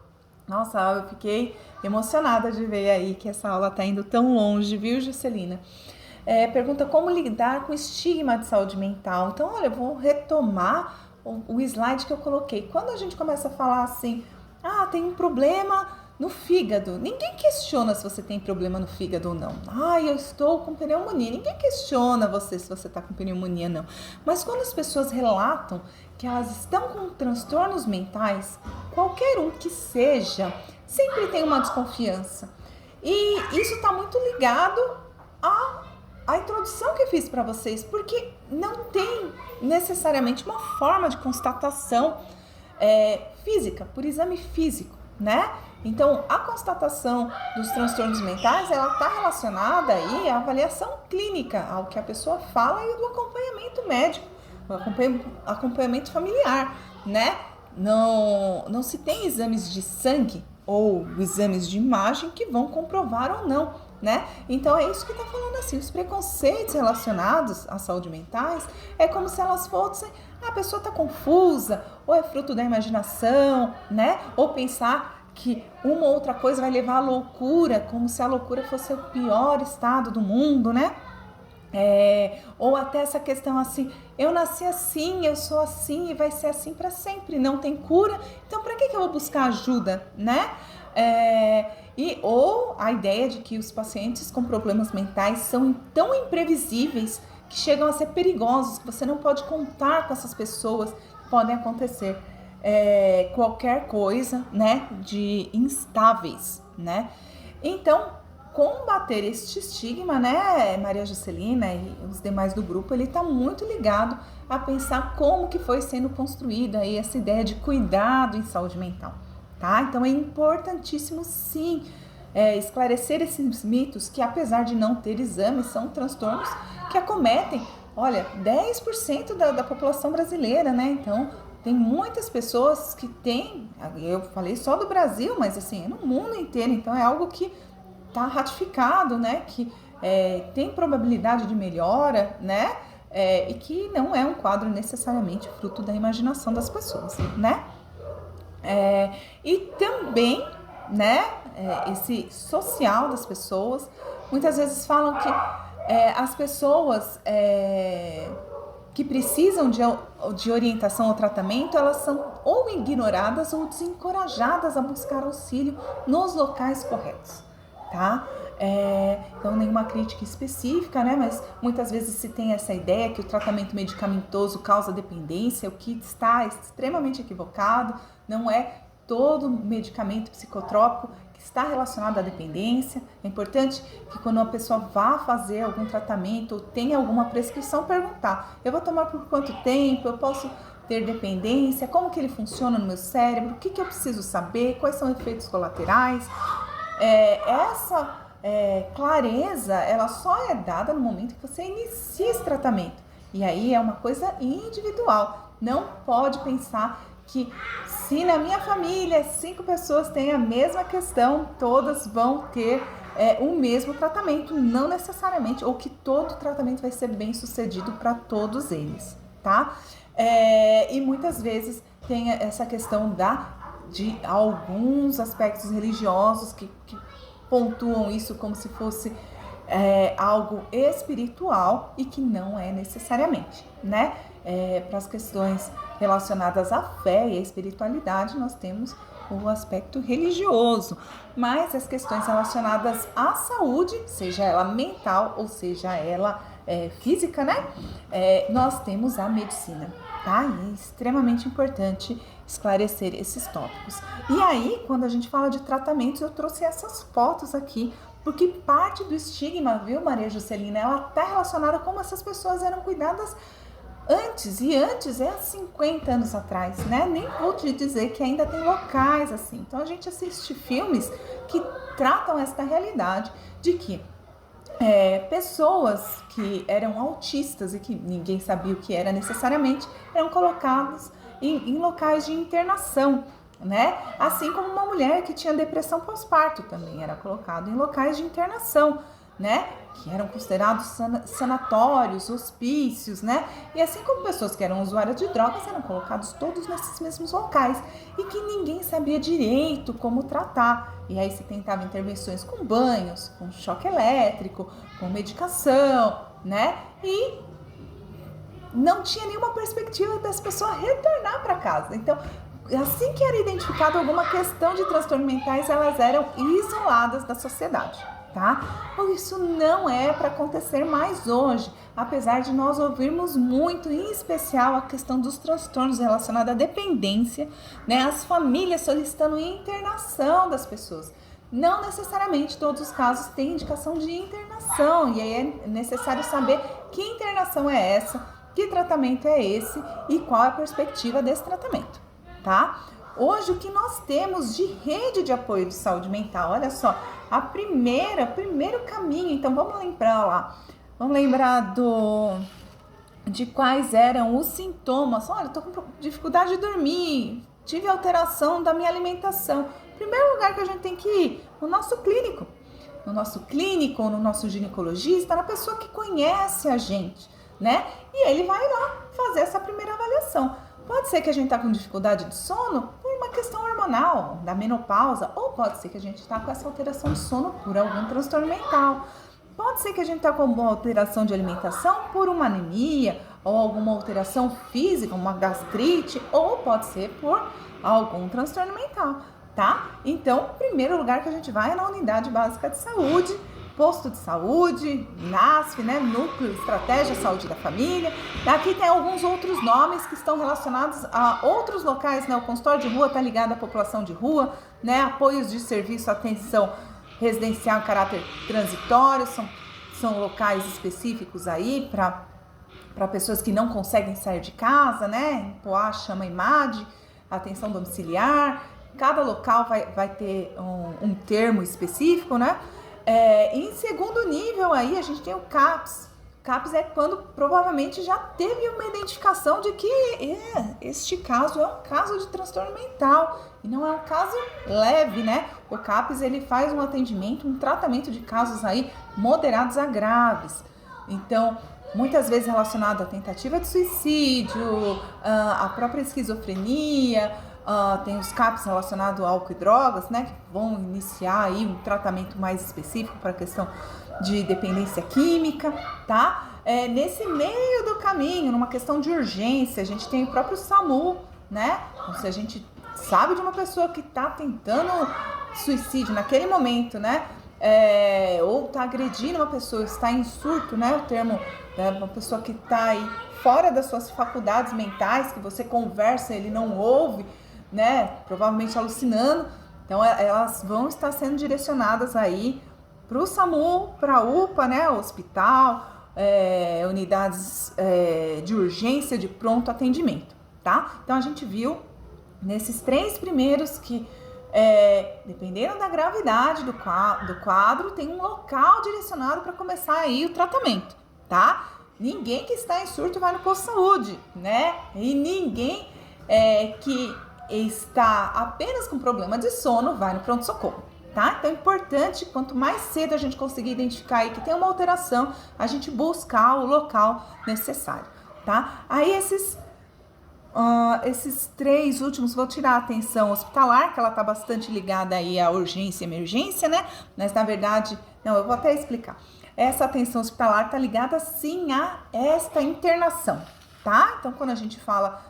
nossa, eu fiquei emocionada de ver aí que essa aula tá indo tão longe, viu, Juscelina? Pergunta como lidar com o estigma de saúde mental. Então, olha, eu vou retomar o slide que eu coloquei. Quando a gente começa a falar assim, tem um problema no fígado, ninguém questiona se você tem problema no fígado ou não. Eu estou com pneumonia, ninguém questiona você se você está com pneumonia, não. Mas quando as pessoas relatam que elas estão com transtornos mentais, qualquer um que seja, sempre tem uma desconfiança. E isso está muito ligado à introdução que eu fiz para vocês, porque não tem necessariamente uma forma de constatação física, por exame físico, né? Então, a constatação dos transtornos mentais, ela está relacionada aí à avaliação clínica, ao que a pessoa fala e do acompanhamento médico, o acompanhamento familiar, né? Não se tem exames de sangue ou exames de imagem que vão comprovar ou não né? Então é isso que está falando assim, os preconceitos relacionados à saúde mental é como se elas fossem, a pessoa está confusa, ou é fruto da imaginação, né? Ou pensar que uma ou outra coisa vai levar à loucura, como se a loucura fosse o pior estado do mundo, né? Ou até essa questão assim, eu nasci assim, eu sou assim e vai ser assim para sempre, não tem cura, então para que eu vou buscar ajuda, né? Ou a ideia de que os pacientes com problemas mentais são tão imprevisíveis que chegam a ser perigosos, que você não pode contar com essas pessoas, que podem acontecer qualquer coisa, né, de instáveis, né? Então, combater este estigma, né, Maria Juscelina e os demais do grupo, ele está muito ligado a pensar como que foi sendo construída aí essa ideia de cuidado em saúde mental, tá? Então é importantíssimo sim esclarecer esses mitos que, apesar de não ter exames, são transtornos que acometem, olha, 10% da população brasileira, né? Então tem muitas pessoas que têm, eu falei só do Brasil, mas assim, é no mundo inteiro, então é algo que está ratificado, né, que tem probabilidade de melhora, né, e que não é um quadro necessariamente fruto da imaginação das pessoas, né. E também, né, esse social das pessoas, muitas vezes falam que as pessoas que precisam de orientação ou tratamento, elas são ou ignoradas ou desencorajadas a buscar auxílio nos locais corretos, tá? Então, nenhuma crítica específica, né? Mas muitas vezes se tem essa ideia que o tratamento medicamentoso causa dependência, o que está extremamente equivocado. Não é todo medicamento psicotrópico que está relacionado à dependência. É importante que quando uma pessoa vá fazer algum tratamento ou tenha alguma prescrição, perguntar: eu vou tomar por quanto tempo? Eu posso ter dependência? Como que ele funciona no meu cérebro? O que eu preciso saber? Quais são os efeitos colaterais? Essa clareza, ela só é dada no momento que você inicia esse tratamento. E aí é uma coisa individual. Não pode pensar que se na minha família 5 pessoas têm a mesma questão, todas vão ter o mesmo tratamento. Não necessariamente, ou que todo tratamento vai ser bem sucedido para todos eles, tá? E muitas vezes tem essa questão de alguns aspectos religiosos que pontuam isso como se fosse algo espiritual e que não é necessariamente, né? Para as questões relacionadas à fé e à espiritualidade, nós temos o aspecto religioso, mas as questões relacionadas à saúde, seja ela mental ou seja ela física, né? Nós temos a medicina, tá? E é extremamente importante esclarecer esses tópicos. E aí, quando a gente fala de tratamentos, eu trouxe essas fotos aqui, porque parte do estigma, viu, Maria Juscelina, ela está relacionada a como essas pessoas eram cuidadas antes, e antes é há 50 anos atrás, né? Nem vou te dizer que ainda tem locais assim. Então a gente assiste filmes que tratam esta realidade de que pessoas que eram autistas e que ninguém sabia o que era necessariamente, eram colocadas em locais de internação, né? Assim como uma mulher que tinha depressão pós-parto também era colocada em locais de internação, né? Que eram considerados sanatórios, hospícios, né? E assim como pessoas que eram usuárias de drogas eram colocados todos nesses mesmos locais e que ninguém sabia direito como tratar. E aí se tentava intervenções com banhos, com choque elétrico, com medicação, né? E não tinha nenhuma perspectiva das pessoas retornar para casa. Então, assim que era identificada alguma questão de transtornos mentais, elas eram isoladas da sociedade, tá? Isso não é para acontecer mais hoje, apesar de nós ouvirmos muito, em especial a questão dos transtornos relacionados à dependência, né? As famílias solicitando internação das pessoas. Não necessariamente todos os casos têm indicação de internação, e aí é necessário saber que internação é essa, que tratamento é esse e qual é a perspectiva desse tratamento, tá? Hoje, o que nós temos de rede de apoio de saúde mental, olha só, primeiro caminho, então vamos lembrar lá, vamos lembrar de quais eram os sintomas. Olha, tô com dificuldade de dormir, tive alteração da minha alimentação. Primeiro lugar que a gente tem que ir, o nosso clínico, no nosso clínico, ou no nosso ginecologista, na pessoa que conhece a gente, né? E ele vai lá fazer essa primeira avaliação. Pode ser que a gente tá com dificuldade de sono por uma questão hormonal, da menopausa, ou pode ser que a gente tá com essa alteração de sono por algum transtorno mental. Pode ser que a gente tá com uma alteração de alimentação por uma anemia, ou alguma alteração física, uma gastrite, ou pode ser por algum transtorno mental, tá? Então, o primeiro lugar que a gente vai é na unidade básica de saúde, posto de saúde, NASF, né? Núcleo, Estratégia Saúde da Família. Aqui tem alguns outros nomes que estão relacionados a outros locais, né? O consultório de rua está ligado à população de rua, né? Apoios de serviço, atenção residencial, caráter transitório, são locais específicos aí para pessoas que não conseguem sair de casa, né? Poá chama IMAD, atenção domiciliar. Cada local vai ter um termo específico, né? Em segundo nível aí a gente tem o CAPS. CAPS é quando provavelmente já teve uma identificação de que este caso é um caso de transtorno mental e não é um caso leve, né? O CAPS ele faz um atendimento, um tratamento de casos aí moderados a graves. Então, muitas vezes relacionado à tentativa de suicídio, à própria esquizofrenia, tem os CAPs relacionados a álcool e drogas, né, que vão iniciar aí um tratamento mais específico para a questão de dependência química, tá? Nesse meio do caminho, numa questão de urgência, a gente tem o próprio SAMU, né? Então, se a gente sabe de uma pessoa que está tentando suicídio naquele momento, né? Ou está agredindo uma pessoa, está em surto, né? O termo, né? Uma pessoa que está aí fora das suas faculdades mentais, que você conversa, ele não ouve, né? Provavelmente alucinando. Então, elas vão estar sendo direcionadas aí para o SAMU, para a UPA, né? Hospital, unidades de urgência, de pronto atendimento, tá? Então, a gente viu nesses 3 primeiros que, dependendo da gravidade do quadro, tem um local direcionado para começar aí o tratamento, tá? Ninguém que está em surto vai no posto de saúde, né? E ninguém que está apenas com problema de sono vai no pronto-socorro, tá? Então é importante, quanto mais cedo a gente conseguir identificar aí que tem uma alteração, a gente buscar o local necessário, tá? Aí esses 3 últimos, vou tirar a atenção hospitalar, que ela tá bastante ligada aí à urgência e emergência, né? Mas na verdade, não, eu vou até explicar. Essa atenção hospitalar tá ligada sim a esta internação, tá? Então quando a gente fala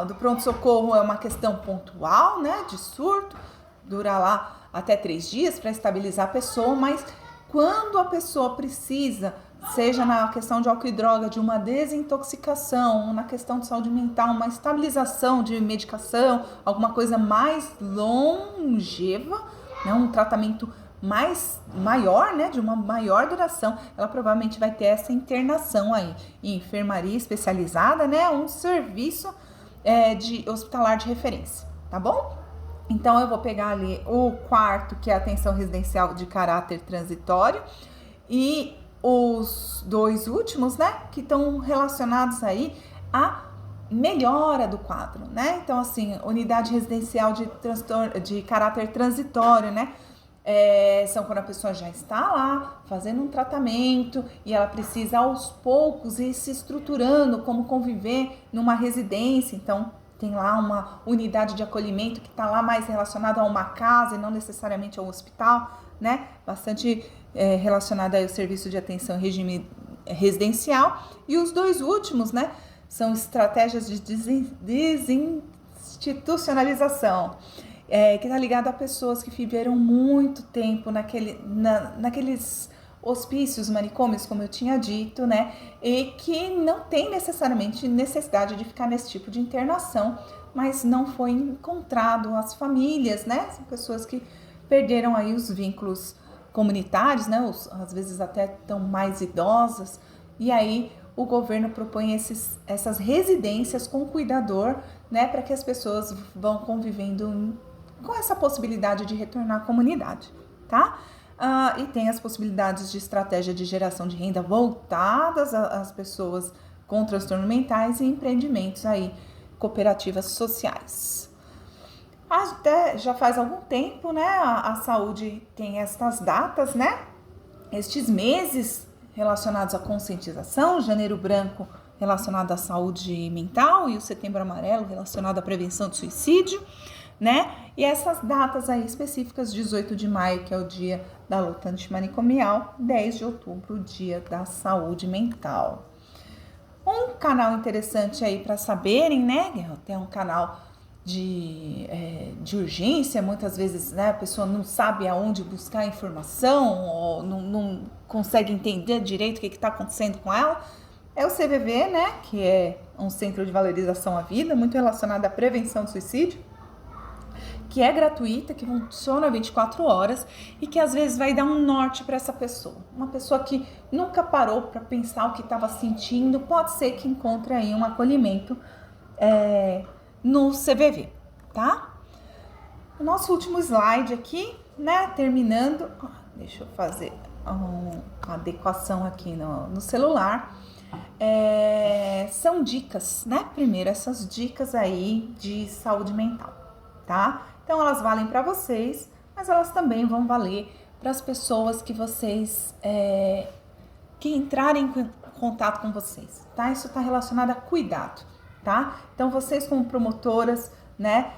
do pronto-socorro é uma questão pontual, né, de surto, dura lá até 3 dias para estabilizar a pessoa, mas quando a pessoa precisa, seja na questão de álcool e droga, de uma desintoxicação, na questão de saúde mental, uma estabilização de medicação, alguma coisa mais longeva, né, um tratamento maior, né, de uma maior duração, ela provavelmente vai ter essa internação aí em enfermaria especializada, né, um serviço de hospitalar de referência, tá bom? Então eu vou pegar ali o quarto, que é a atenção residencial de caráter transitório, e os 2 últimos, né, que estão relacionados aí à melhora do quadro, né? Então assim, unidade residencial de caráter transitório, né? São quando a pessoa já está lá fazendo um tratamento e ela precisa aos poucos ir se estruturando como conviver numa residência. Então tem lá uma unidade de acolhimento que está lá mais relacionada a uma casa e não necessariamente ao hospital, né? Bastante relacionada ao serviço de atenção em regime residencial. E os 2 últimos, né, são estratégias de desinstitucionalização. Que está ligado a pessoas que viveram muito tempo naqueles hospícios, manicômios, como eu tinha dito, né? E que não tem necessariamente necessidade de ficar nesse tipo de internação, mas não foi encontrado as famílias, né? São pessoas que perderam aí os vínculos comunitários, né? Às vezes até tão mais idosas, e aí o governo propõe essas residências com cuidador, né? Para que as pessoas vão convivendo com essa possibilidade de retornar à comunidade, tá? E tem as possibilidades de estratégia de geração de renda voltadas às pessoas com transtornos mentais e empreendimentos aí, cooperativas sociais. Até já faz algum tempo, né, a saúde tem estas datas, né, estes meses relacionados à conscientização, janeiro branco relacionado à saúde mental e o setembro amarelo relacionado à prevenção de suicídio, né? E essas datas aí específicas, 18 de maio, que é o dia da luta antimanicomial, 10 de outubro, o dia da saúde mental. Um canal interessante aí para saberem, né? Tem um canal de urgência, muitas vezes, né, a pessoa não sabe aonde buscar informação ou não consegue entender direito o que está acontecendo com ela. É o CVV, né, que é um centro de valorização à vida, muito relacionado à prevenção do suicídio, que é gratuita, que funciona 24 horas e que às vezes vai dar um norte para essa pessoa. Uma pessoa que nunca parou para pensar o que estava sentindo, pode ser que encontre aí um acolhimento no CVV, tá? O nosso último slide aqui, né, terminando, deixa eu fazer uma adequação aqui no celular. São dicas, né? Primeiro, essas dicas aí de saúde mental, tá? Então, elas valem para vocês, mas elas também vão valer para as pessoas que vocês que entrarem em contato com vocês, tá? Isso está relacionado a cuidado, tá? Então, vocês como promotoras, né,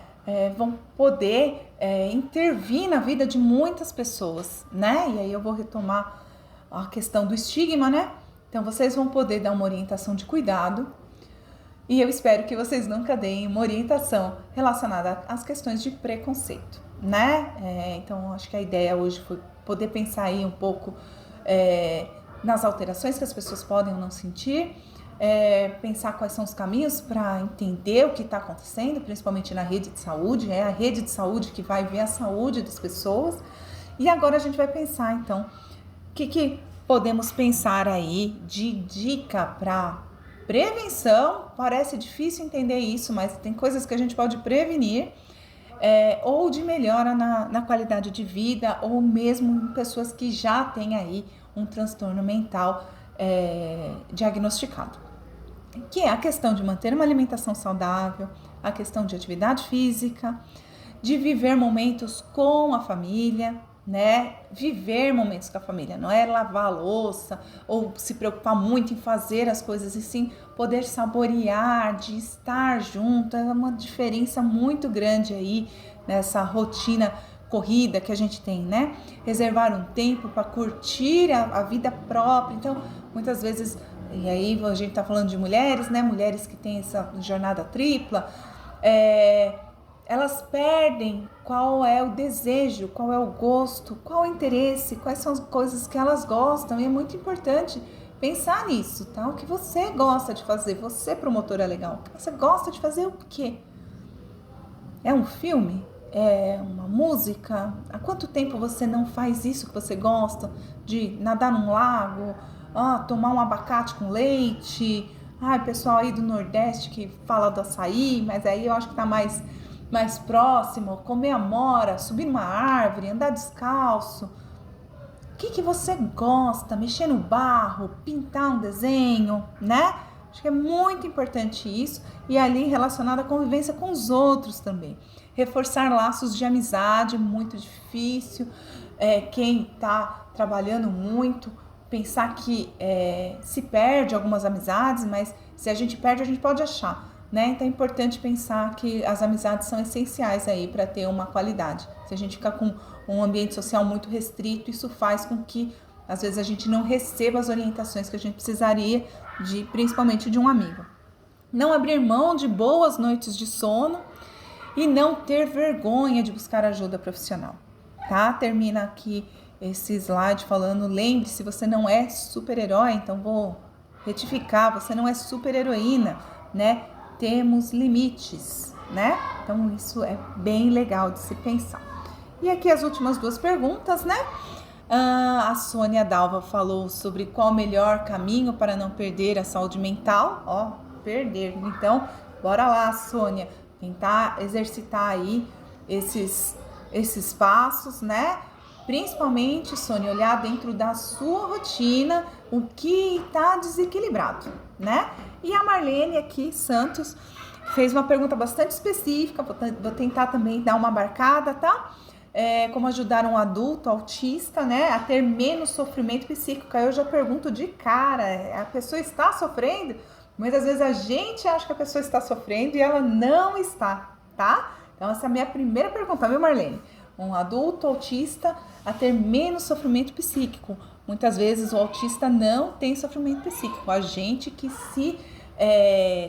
vão poder intervir na vida de muitas pessoas, né? E aí eu vou retomar a questão do estigma, né? Então, vocês vão poder dar uma orientação de cuidado e eu espero que vocês nunca deem uma orientação relacionada às questões de preconceito, né? Então, acho que a ideia hoje foi poder pensar aí um pouco nas alterações que as pessoas podem ou não sentir, pensar quais são os caminhos para entender o que está acontecendo, principalmente na rede de saúde. É a rede de saúde que vai ver a saúde das pessoas. E agora a gente vai pensar, então, o que podemos pensar aí de dica para prevenção. Parece difícil entender isso, mas tem coisas que a gente pode prevenir, ou de melhora na qualidade de vida, ou mesmo em pessoas que já têm aí um transtorno mental diagnosticado. Que é a questão de manter uma alimentação saudável, a questão de atividade física, de viver momentos com a família, né? Viver momentos com a família, não é lavar a louça ou se preocupar muito em fazer as coisas, e sim poder saborear, de estar junto. É uma diferença muito grande aí nessa rotina corrida que a gente tem, né? Reservar um tempo para curtir a vida própria. Então, muitas vezes, e aí a gente tá falando de mulheres, né? Mulheres que têm essa jornada tripla, elas perdem qual é o desejo, qual é o gosto, qual é o interesse, quais são as coisas que elas gostam. E é muito importante pensar nisso, tá? O que você gosta de fazer, você promotora legal, o que você gosta de fazer, o quê? É um filme? É uma música? Há quanto tempo você não faz isso que você gosta? De nadar num lago, tomar um abacate com leite? Pessoal aí do Nordeste que fala do açaí, mas aí eu acho que tá mais próximo, comer amora, subir numa árvore, andar descalço. O que você gosta? Mexer no barro, pintar um desenho, né? Acho que é muito importante isso, e ali relacionado à convivência com os outros também. Reforçar laços de amizade, muito difícil. Quem está trabalhando muito, pensar que se perde algumas amizades, mas se a gente perde, a gente pode achar, né? Então é importante pensar que as amizades são essenciais aí para ter uma qualidade. Se a gente ficar com um ambiente social muito restrito, isso faz com que às vezes a gente não receba as orientações que a gente precisaria, principalmente de um amigo. Não abrir mão de boas noites de sono e não ter vergonha de buscar ajuda profissional, tá? Termina aqui esse slide falando, lembre-se, você não é super-herói, então vou retificar, você não é super-heroína, né? Temos limites, né? Então isso é bem legal de se pensar. E aqui as últimas duas perguntas, né? A Sônia Dalva falou sobre qual o melhor caminho para não perder a saúde mental. Perder. Então, bora lá, Sônia, tentar exercitar aí esses passos, né? Principalmente, Sônia, olhar dentro da sua rotina o que está desequilibrado, né? E a Marlene aqui, Santos, fez uma pergunta bastante específica, vou tentar também dar uma marcada, tá? Como ajudar um adulto autista, né, a ter menos sofrimento psíquico. Aí eu já pergunto de cara, a pessoa está sofrendo? Muitas vezes a gente acha que a pessoa está sofrendo e ela não está, tá? Então essa é a minha primeira pergunta, viu, Marlene? Um adulto autista a ter menos sofrimento psíquico. Muitas vezes o autista não tem sofrimento psíquico, a gente que se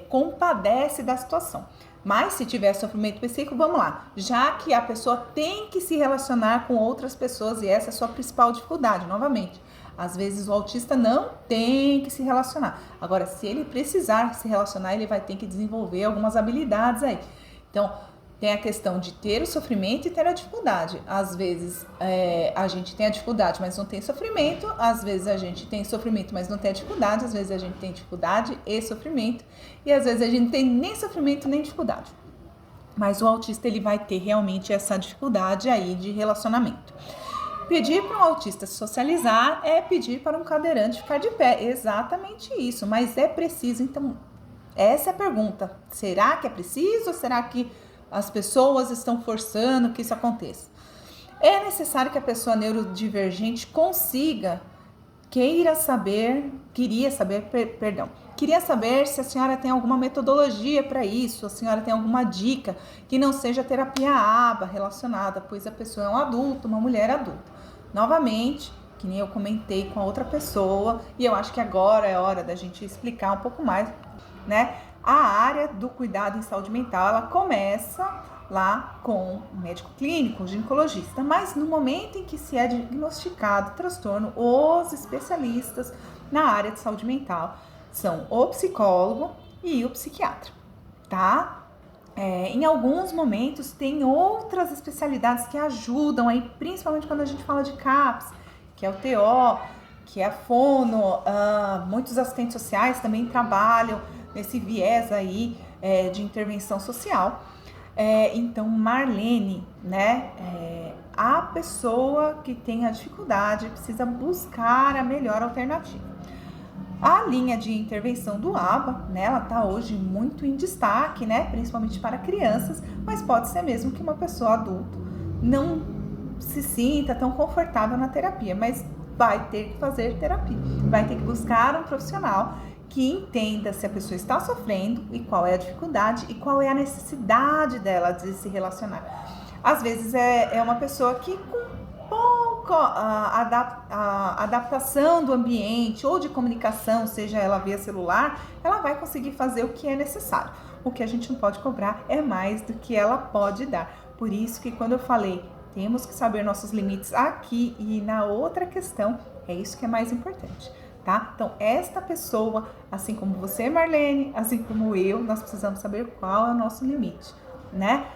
compadece da situação. Mas se tiver sofrimento psíquico, vamos lá. Já que a pessoa tem que se relacionar com outras pessoas e essa é a sua principal dificuldade, novamente. Às vezes o autista não tem que se relacionar. Agora, se ele precisar se relacionar, ele vai ter que desenvolver algumas habilidades aí. Então, tem a questão de ter o sofrimento e ter a dificuldade. Às vezes a gente tem a dificuldade, mas não tem sofrimento. Às vezes a gente tem sofrimento, mas não tem a dificuldade. Às vezes a gente tem dificuldade e sofrimento. E às vezes a gente não tem nem sofrimento nem dificuldade. Mas o autista ele vai ter realmente essa dificuldade aí de relacionamento. Pedir para um autista socializar é pedir para um cadeirante ficar de pé. Exatamente isso. Mas é preciso, então, essa é a pergunta. Será que é preciso ou será que as pessoas estão forçando que isso aconteça? É necessário que a pessoa neurodivergente queria saber se a senhora tem alguma metodologia para isso, a senhora tem alguma dica que não seja terapia ABA relacionada, pois a pessoa é um adulto, uma mulher adulta. Novamente, que nem eu comentei com a outra pessoa, e eu acho que agora é hora da gente explicar um pouco mais, né? A área do cuidado em saúde mental, ela começa lá com o médico clínico, o ginecologista, mas no momento em que se é diagnosticado transtorno, os especialistas na área de saúde mental são o psicólogo e o psiquiatra, tá? Em alguns momentos tem outras especialidades que ajudam aí, principalmente quando a gente fala de CAPS, que é o TO, que é a fono, muitos assistentes sociais também trabalham nesse viés aí de intervenção social. Então, Marlene, né, a pessoa que tem a dificuldade precisa buscar a melhor alternativa. A linha de intervenção do ABA, né, ela está hoje muito em destaque, né, principalmente para crianças, mas pode ser mesmo que uma pessoa adulta não se sinta tão confortável na terapia, mas vai ter que fazer terapia, vai ter que buscar um profissional que entenda se a pessoa está sofrendo e qual é a dificuldade e qual é a necessidade dela de se relacionar. Às vezes é uma pessoa que com pouca adaptação do ambiente ou de comunicação, seja ela via celular, ela vai conseguir fazer o que é necessário. O que a gente não pode cobrar é mais do que ela pode dar. Por isso que quando eu falei, temos que saber nossos limites aqui e na outra questão, é isso que é mais importante. Tá? Então, esta pessoa, assim como você, Marlene, assim como eu, nós precisamos saber qual é o nosso limite, né?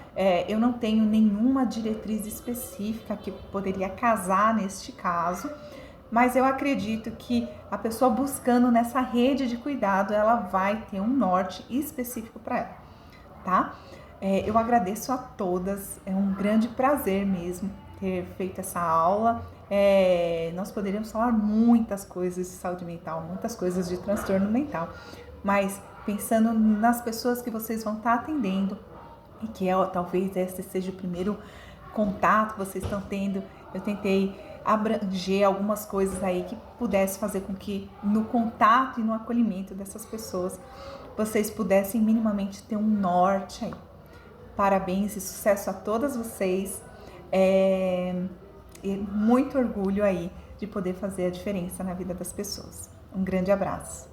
Eu não tenho nenhuma diretriz específica que poderia casar neste caso, mas eu acredito que a pessoa buscando nessa rede de cuidado, ela vai ter um norte específico para ela, tá? Eu agradeço a todas, é um grande prazer mesmo ter feito essa aula. Nós poderíamos falar muitas coisas de saúde mental, muitas coisas de transtorno mental, mas pensando nas pessoas que vocês vão estar atendendo e que talvez esse seja o primeiro contato que vocês estão tendo, eu tentei abranger algumas coisas aí que pudesse fazer com que no contato e no acolhimento dessas pessoas vocês pudessem minimamente ter um norte aí. Parabéns e sucesso a todas vocês. E muito orgulho aí de poder fazer a diferença na vida das pessoas. Um grande abraço.